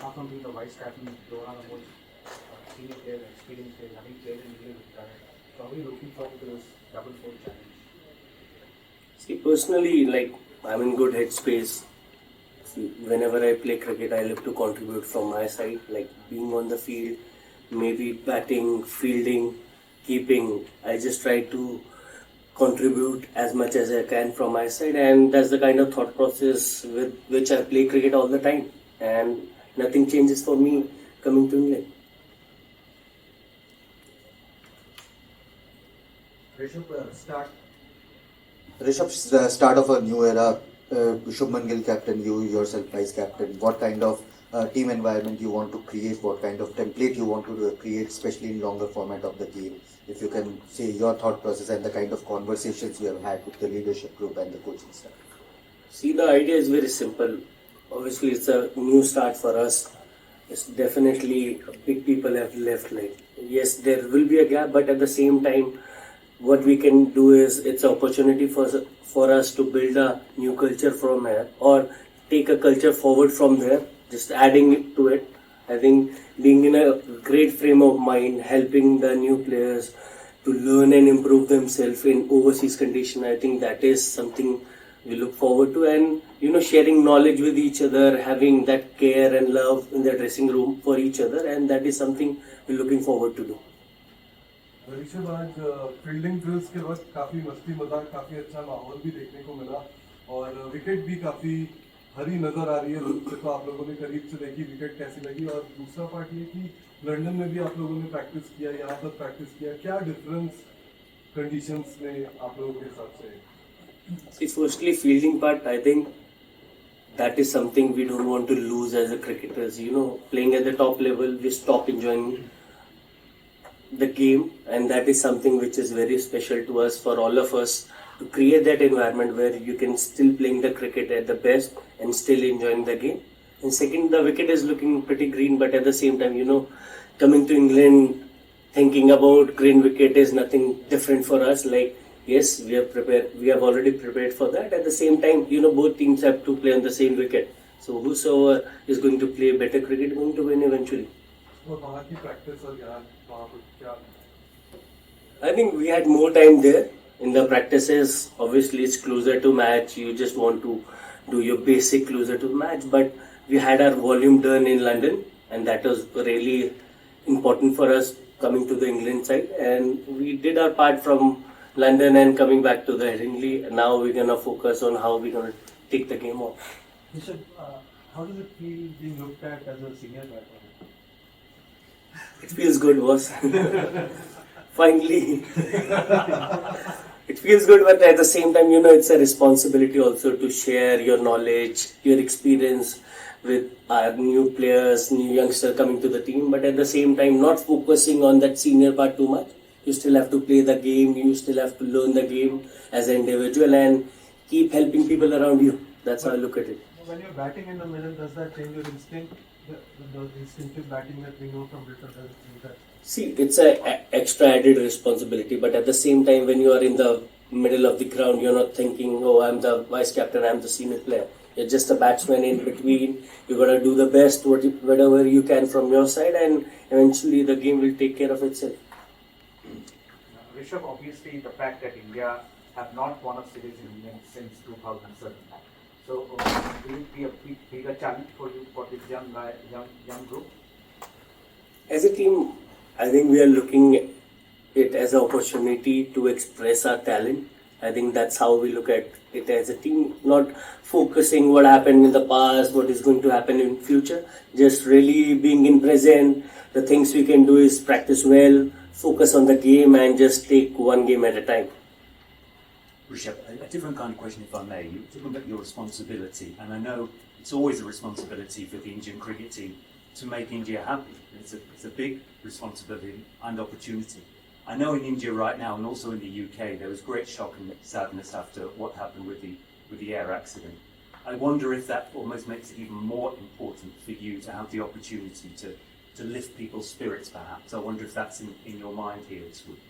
apart from being the vice captain, you're one of the most senior players, experienced players, having played in Gill retired. So are we looking forward to this double fold challenge? See, personally, I'm in good headspace. See, whenever I play cricket, I look to contribute from my side, like being on the field, maybe batting, fielding, keeping. I just try to contribute as much as I can from my side, and that's the kind of thought process with which I play cricket all the time. And nothing changes for me coming to England. Rishabh, the start of a new era. Shubhman Gill captain, you yourself vice captain. What kind of team environment you want to create? What kind of template you want to create, especially in longer format of the game? If you can say your thought process and the kind of conversations you have had with the leadership group and the coaching staff. See, the idea is very simple. Obviously, it's a new start for us. It's definitely big people have left. Yes, there will be a gap, but at the same time, what we can do is it's an opportunity for us to build a new culture from here, or take a culture forward from there, just adding it to it. I think being in a great frame of mind, helping the new players to learn and improve themselves in overseas condition, I think that is something we look forward to. And sharing knowledge with each other, having that care and love in the dressing room for each other, and that is something we're looking forward to do. Rishabh, आज fielding drills के वक्त काफी मस्ती मजाक, काफी अच्छा माहौल भी देखने को मिला और विकेट भी काफी हरी नजर आ रही है। तो आप लोगों ने करीब से देखी विकेट कैसी लगी, और दूसरा पार्ट ये कि लंदन में भी आप लोगों ने प्रैक्टिस किया, यहाँ पर प्रैक्टिस किया, क्या डिफरेंस कंडीशंस में आप लोगों के हिसाब से? See, firstly, fielding part, I think that is something we don't want to lose as a cricketers. Playing at the top level, we stop enjoying the game, and that is something which is very special to us, for all of us, to create that environment where you can still playing the cricket at the best and still enjoying the game. And second, the wicket is looking pretty green, but at the same time, coming to England, thinking about green wicket is nothing different for us. Yes, we have already prepared for that. At the same time, both teams have to play on the same wicket. So whosoever is going to play better cricket is going to win eventually. I think we had more time there. In the practices, obviously it's closer to match. You just want to do your basic closer to match. But we had our volume done in London, and that was really important for us coming to the England side. And we did our part from London and coming back to the Headingley. Now we're going to focus on how we're going to take the game off. Rishabh, how does it feel being looked at as a senior batsman? It feels good, boss. Finally. It feels good, but at the same time, it's a responsibility also to share your knowledge, your experience with our new players, new youngsters coming to the team. But at the same time, not focusing on that senior part too much. You still have to play the game, you still have to learn the game as an individual and keep helping people around you. That's how I look at it. When you're batting in the middle, does that change your instinct? The instinctive batting that we know from Britain, does it change that? See, it's an extra added responsibility, but at the same time, when you are in the middle of the ground, you're not thinking, oh, I'm the vice captain, I'm the senior player. You're just a batsman in between. You're going to do the best, whatever you can from your side, and eventually the game will take care of itself. Rishabh, obviously the fact that India have not won a series in England since 2007. So will it be a bigger challenge for you, for this young group? As a team, I think we are looking at it as an opportunity to express our talent. I think that's how we look at it as a team, not focusing what happened in the past, what is going to happen in future, just really being in present. The things we can do is practice well, focus on the game, and just take one game at a time. Rishabh, a different kind of question, if I may. You're talking about your responsibility, and I know it's always a responsibility for the Indian cricket team to make India happy. It's a big responsibility and opportunity. I know in India right now, and also in the UK, there was great shock and sadness after what happened with the air accident. I wonder if that almost makes it even more important for you to have the opportunity to lift people's spirits, perhaps. I wonder if that's in your mind here this week.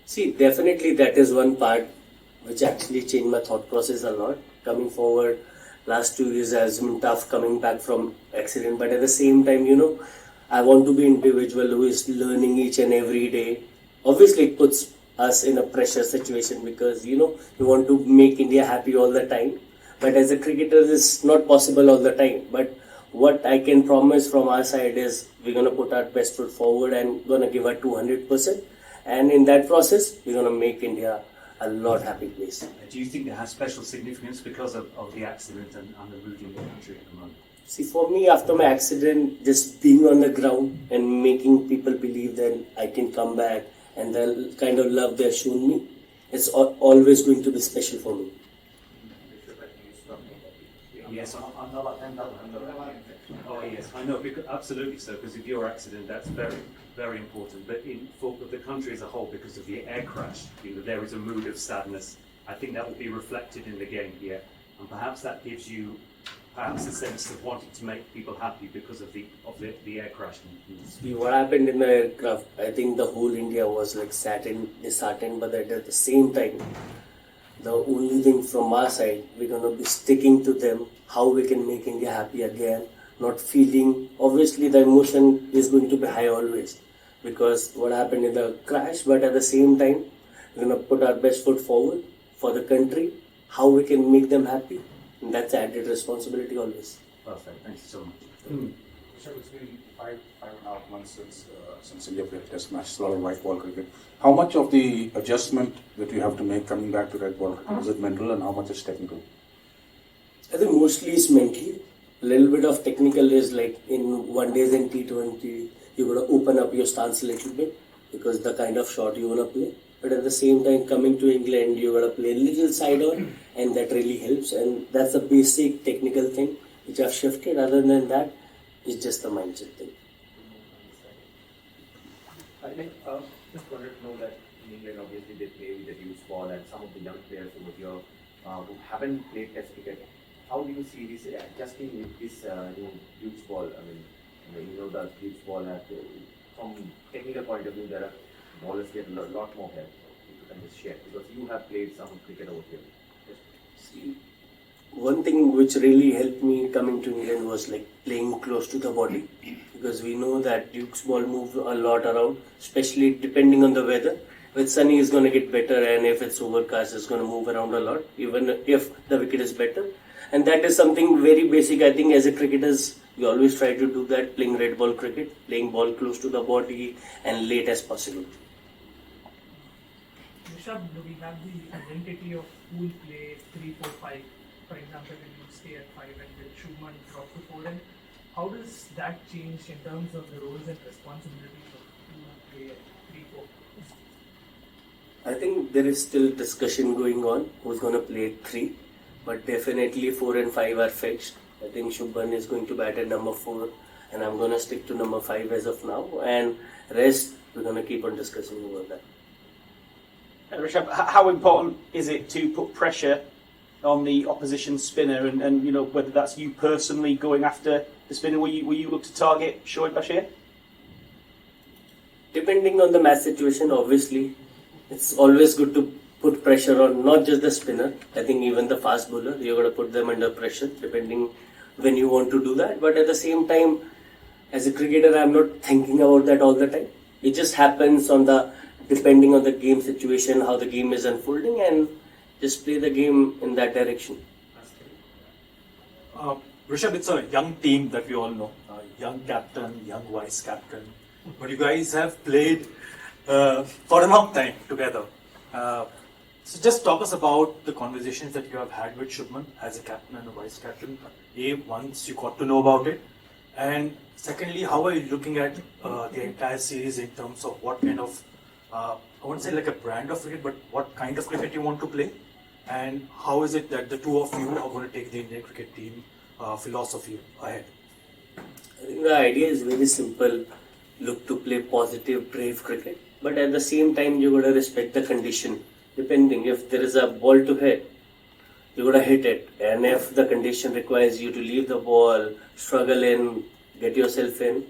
See, definitely that is one part which actually changed my thought process a lot. Coming forward, Last 2 years has been tough coming back from accident, but at the same time, I want to be individual who is learning each and every day. Obviously, it puts us in a pressure situation because we want to make India happy all the time. But as a cricketer, it's not possible all the time. But what I can promise from our side is we're gonna put our best foot forward and gonna give our 200%. And in that process, we're gonna make India a lot happy place. Do you think it has special significance because of the accident and the mood in the country at the moment? See, for me, after my accident, just being on the ground and making people believe that I can come back and the kind of love they've shown me, it's always going to be special for me. Yes, oh yes, I know, because, absolutely so, because of your accident, that's very, very important. But for the country as a whole, because of the air crash, there is a mood of sadness. I think that will be reflected in the game here, and perhaps that gives you perhaps a sense of wanting to make people happy because of the air crash. See, what happened in the aircraft, I think the whole India was like disheartened, but at the same time, the only thing from our side, we're going to be sticking to them, how we can make India happy again, not feeling, obviously the emotion is going to be high always, because what happened in the crash, but at the same time, we're going to put our best foot forward for the country, how we can make them happy, and that's added responsibility always. Perfect, thank you so much. Rishabh, it's been five and a half months since India played Test match, a lot of white ball cricket. How much of the adjustment that you have to make coming back to red ball is it mental, and how much is technical? I think mostly it's mentally. A little bit of technical is like in one days and T20, you're going to open up your stance a little bit because the kind of shot you want to play. But at the same time, coming to England, you're going to play a little side on, and that really helps. And that's a basic technical thing which I've shifted. Other than that, it's just the mindset thing. I think just wanted to know that in England, obviously they play with the youth ball, and some of the young players over here who haven't played Test cricket. How do you see this adjusting with this new youth ball? I mean, the youth ball from technical point of view, there are ballers get a lot more help. If you can just share, because you have played some cricket over here. See, one thing which really helped me coming to England was like playing close to the body, because we know that Duke's ball move a lot around, especially depending on the weather. With sunny, it's going to get better, and if it's overcast, it's going to move around a lot, even if the wicket is better. And that is something very basic. I think as a cricketers, we always try to do that, playing red ball cricket, playing ball close to the body and late as possible. Rishabh, do we have the identity of who will play 3, 4, 5? For example, when you stay at 5 and then Shubhman drop to 4, and how does that change in terms of the roles and responsibilities of who will play at 3, 4? I think there is still discussion going on who's going to play 3, but definitely 4 and 5 are fixed. I think Shubhman is going to bat at number 4, and I'm going to stick to number 5 as of now, and rest we're going to keep on discussing about that. Rishabh, how important is it to put pressure on the opposition spinner, and whether that's you personally going after the spinner, will you look to target Shoaib Bashir? Depending on the match situation, obviously, it's always good to put pressure on not just the spinner. I think even the fast bowler, you're going to put them under pressure depending when you want to do that. But at the same time, as a cricketer, I'm not thinking about that all the time. It just happens depending on the game situation, how the game is unfolding, and just play the game in that direction. Rishabh, it's a young team that we all know. Young captain, young vice captain. But you guys have played for a long time together. So just talk us about the conversations that you have had with Shubhman as a captain and a vice captain. Once you got to know about it. And secondly, how are you looking at the entire series in terms of what kind of, I won't say like a brand of cricket, but what kind of cricket you want to play? And how is it that the two of you are going to take the Indian cricket team philosophy ahead? I think the idea is very simple. Look to play positive, brave cricket. But at the same time, you got to respect the condition. Depending, if there is a ball to hit, you got to hit it. And if the condition requires you to leave the ball, struggle in, get yourself in,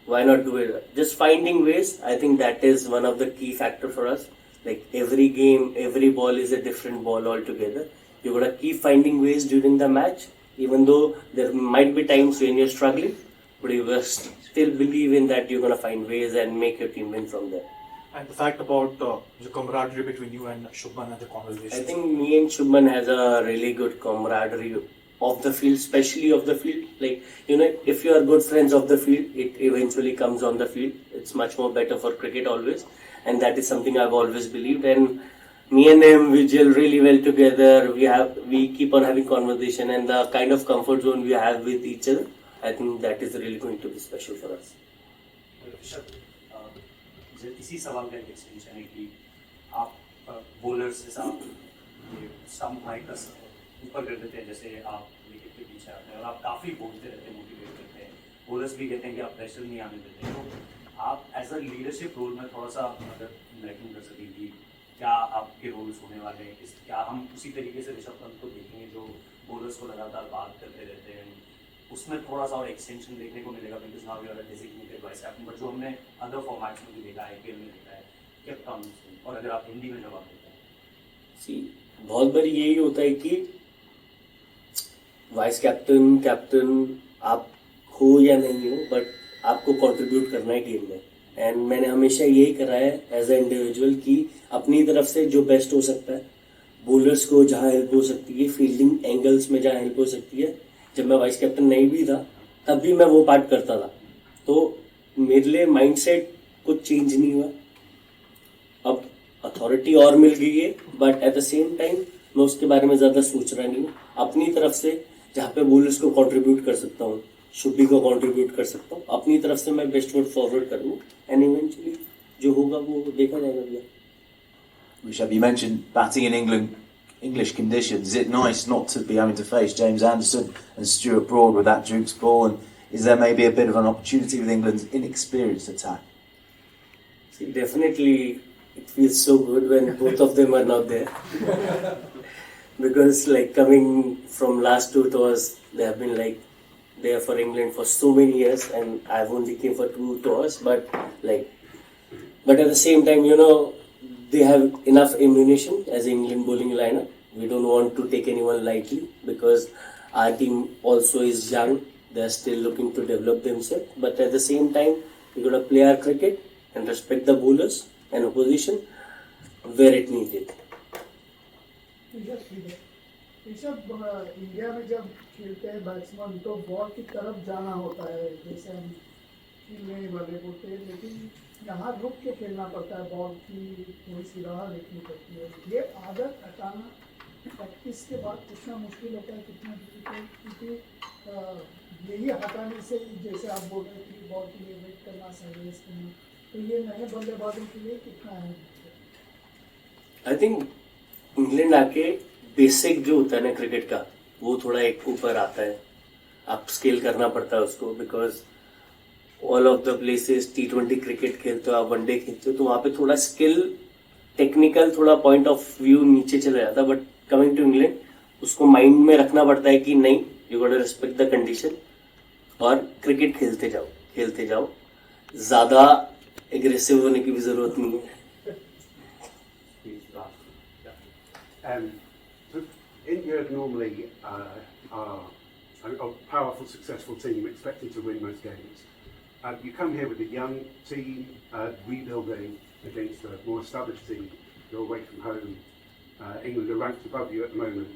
why not do it? Just finding ways, I think that is one of the key factors for us. Like every game, every ball is a different ball altogether. You got to keep finding ways during the match. Even though there might be times when you're struggling, but you will still believe in that you're going to find ways and make your team win from there. And the fact about the camaraderie between you and Shubhman and the conversation. I think me and Shubhman has a really good camaraderie off the field, especially off the field. Like, you know, if you are good friends off the field, it eventually comes on the field. It's much more better for cricket always. And that is something I've always believed. And me and him, we gel really well together. We keep on having conversation, and the kind of comfort zone we have with each other, I think that is really going to be special for us. इसी सवाल का एक extension है कि आप bowlers के साथ stump high का ऊपर कर देते हैं, जैसे आप विकेट के पीछे आते हैं और आप काफ़ी बोलते रहते हैं, मोटिवेट करते हैं, बॉलर्स भी कहते हैं कि आप प्रेशर नहीं आने देते हैं, तो आप एज अ लीडरशिप रोल में थोड़ा सा अगर लैकिंग कर सकें कि क्या आपके रोल्स होने वाले हैं, क्या हम उसी तरीके से ऋषभ पंत को देखेंगे जो बॉलर्स को लगातार बात करते रहते हैं, उसमें थोड़ा सा और एक्सटेंशन देखने को मिलेगा, because now you are designated vice captain, but जो हमने अदर फॉर्मेट्स में भी देखा है, आईपीएल में देखा है, कैप्टन, और अगर आप हिंदी में जवाब देते हैं। बहुत बार यही होता है कि वाइस कैप्टन आप हो या नहीं हो, बट आपको कंट्रीब्यूट करना है टीम में। एंड मैंने हमेशा यही करा है एज ए इंडिविजुअल कि अपनी तरफ से जो बेस्ट हो सकता है, बॉलर्स को जहाँ हेल्प हो सकती है, फील्डिंग एंगल्स में जहाँ हेल्प हो सकती है, जब मैं वाइस कैप्टन नहीं भी था तब भी मैं वो पार्ट करता था। तो मेरे लिए माइंडसेट कुछ चेंज नहीं हुआ। अब अथॉरिटी और मिल गई है, but at the same time मैं उसके बारे में ज़्यादा सोच रहा नहीं हूँ। अपनी तरफ से जहाँ पे बॉलर्स को कंट्रीब्यूट कर सकता हूँ, शुभी को कंट्रीब्यूट कर सकता हूँ, अपनी तरफ से मैं बेस्ट फुट फॉरवर्ड करूँ, एंड इवेंचुअली जो होगा वो देखा जाएगा भैया। Rishabh, you mentioned batting in English conditions. Is it nice not to be having to face James Anderson and Stuart Broad with that Duke's ball? And is there maybe a bit of an opportunity with England's inexperienced attack? See, definitely it feels so good when both of them are not there. Because like coming from last two tours, they have been like there for England for so many years, and I've only came for 2 tours, but at the same time, you know, they have enough ammunition as England bowling lineup. We don't want to take anyone lightly because our team also is young. They are still looking to develop themselves. But at the same time, we're going to play our cricket and respect the bowlers and opposition where it needed. Rishabh, India में जब खेलते हैं batsman तो ball की तरफ जाना होता है, जैसे हम खेलने वाले बोलते हैं, लेकिन यहाँ रुक के खेलना पड़ता है, बॉल की थोड़ी सी राह देखनी पड़ती है। ये आदत हटाना प्रैक्टिस के बाद कितना मुश्किल होता है, कितना डिफिकल्ट, क्योंकि यही हटाने से जैसे आप बोल रहे थे बॉल के लिए वेट करना, सर्विस करना, तो ये नए बल्लेबाजों के लिए कितना है? आई थिंक इंग्लैंड आके बेसिक जो होता है ना क्रिकेट का, वो थोड़ा एक ऊपर आता है, आप स्केल करना पड़ता है उसको, because all of the places T20 cricket खेलते हो, आप वनडे खेलते हो, तो वहाँ पे थोड़ा स्किल, टेक्निकल, थोड़ा पॉइंट ऑफ व्यू नीचे चला जाता है। बट कमिंग टू इंग्लैंड, उसको माइंड में रखना पड़ता है कि नहीं, you got to respect the condition और क्रिकेट खेलते जाओ, ज़्यादा एग्रेसिव होने की भी ज़रूरत नहीं है। India normally are a powerful, successful team expected to win most games. You come here with a young team, rebuilding against a more established team. You're away from home. England are ranked above you at the moment.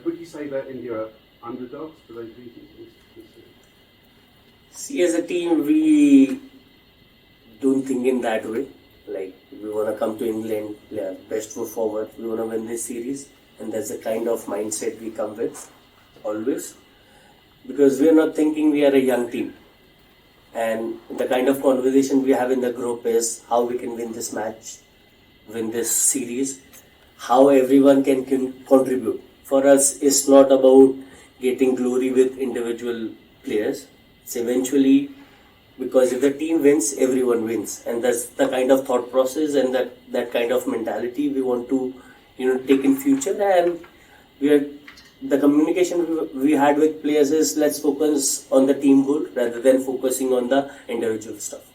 Would you say that India are underdogs for those reasons? See, as a team, we don't think in that way. Like, we want to come to England, play our best foot forward. We want to win this series. And that's the kind of mindset we come with, always. Because we are not thinking we are a young team. And the kind of conversation we have in the group is how we can win this match, win this series, how everyone can contribute. For us, it's not about getting glory with individual players. It's eventually, because if the team wins, everyone wins. And that's the kind of thought process and that kind of mentality we want to take in future. And the communication we had with players is let's focus on the team goal rather than focusing on the individual stuff.